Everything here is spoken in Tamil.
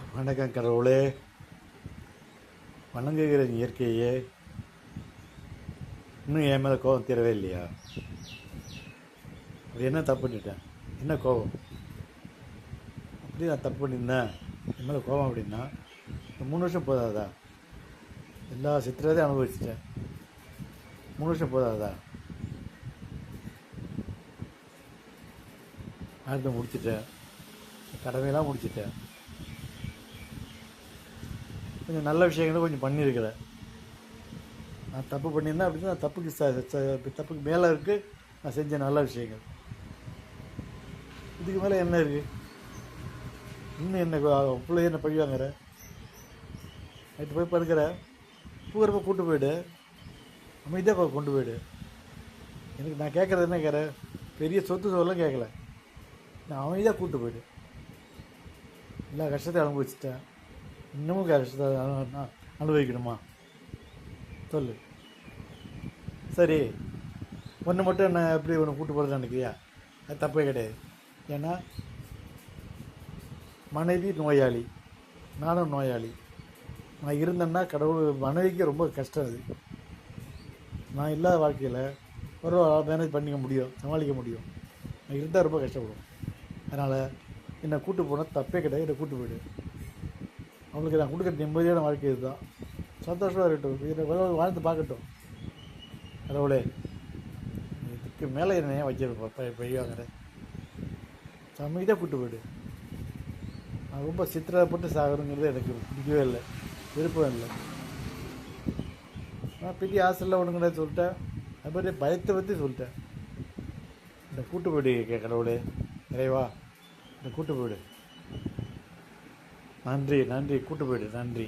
வணக்கம் கடவுளே, வணங்குகிற இயற்கையே. இன்னும் என் மேலே கோபம் தீரவே இல்லையா? அப்படி என்ன தப்பு பண்ணிட்டேன்? என்ன கோபம்? அப்படி நான் தப்பு பண்ணியிருந்தேன் என் மேலே கோபம் அப்படின்னா 3 வருஷம் போதாதா? எல்லா சித்திரத்தையும் அனுபவிச்சிட்டேன். 3 வருஷம் போதாதா? ஆழ்ந்து முடிச்சிட்டேன், கடமையெல்லாம் முடிச்சிட்டேன். கொஞ்சம் நல்ல விஷயங்களும் கொஞ்சம் பண்ணியிருக்கிறேன். நான் தப்பு பண்ணியிருந்தேன் அப்படின்னா தப்புக்கு மேலே இருக்குது நான் செஞ்ச நல்ல விஷயங்கள். இதுக்கு மேலே என்ன இருக்குது? இன்னும் என்ன பிள்ளை என்ன பழி வாங்குற? நைட்டு போய் படுக்கிற, தூரமாக கூட்டு போயிடு, அமைதியாக கொண்டு போயிடு. எனக்கு நான் கேட்குறது என்ன கேட்குறேன்? பெரிய சொத்து சொல்லலாம் கேட்கல, நான் அமைதியாக கூட்டு போயிடு. எல்லா கஷ்டத்தையும் அனுபவிச்சிட்டேன், இன்னமும் கஷ்டத்தை அனுபவிக்கணுமா? சொல்லு. சரி, ஒன்று மட்டும் என்ன எப்படி ஒன்று கூட்டு போகிறது நினைக்கிறியா? அது தப்பே கிடையாது. ஏன்னா மனைவி நோயாளி, நானும் நோயாளி. நான் இருந்தேன்னா கடவுள் மனைவிக்கு ரொம்ப கஷ்டம். அது நான் இல்லாத வாழ்க்கையில் ஒரு மேனேஜ் பண்ணிக்க முடியும், சமாளிக்க முடியும். நான் இருந்தால் ரொம்ப கஷ்டப்படும். அதனால் என்னை கூட்டு போனால் தப்பே கிடையாது, என்னை கூட்டு போய்டு. அவங்களுக்கு நான் கொடுக்குற நிம்மதியான வாழ்க்கை இதுதான். சந்தோஷமாக இருக்கட்டும், இதை வாழ்ந்து பார்க்கட்டும். கடவுளே, இதுக்கு மேலே என்ன ஏன் வச்சு பையாங்கிற? அமைதியாக கூட்டு போய்டு. நான் ரொம்ப சித்திரப்பட்டு சாகணுங்கிறது எனக்கு பிடிக்கவே இல்லை, விருப்பம் இல்லை. நான் பெரிய ஆசையில் ஒன்றுங்கிட்ட சொல்லிட்டேன், அது மாதிரி பயத்தை பற்றி சொல்லிட்டேன். இந்த கூட்டு போய்டு கடவுளே, இறைவா, இந்த கூட்டு போய்டு. நன்றி, கூட்டு போய்டு, நன்றி.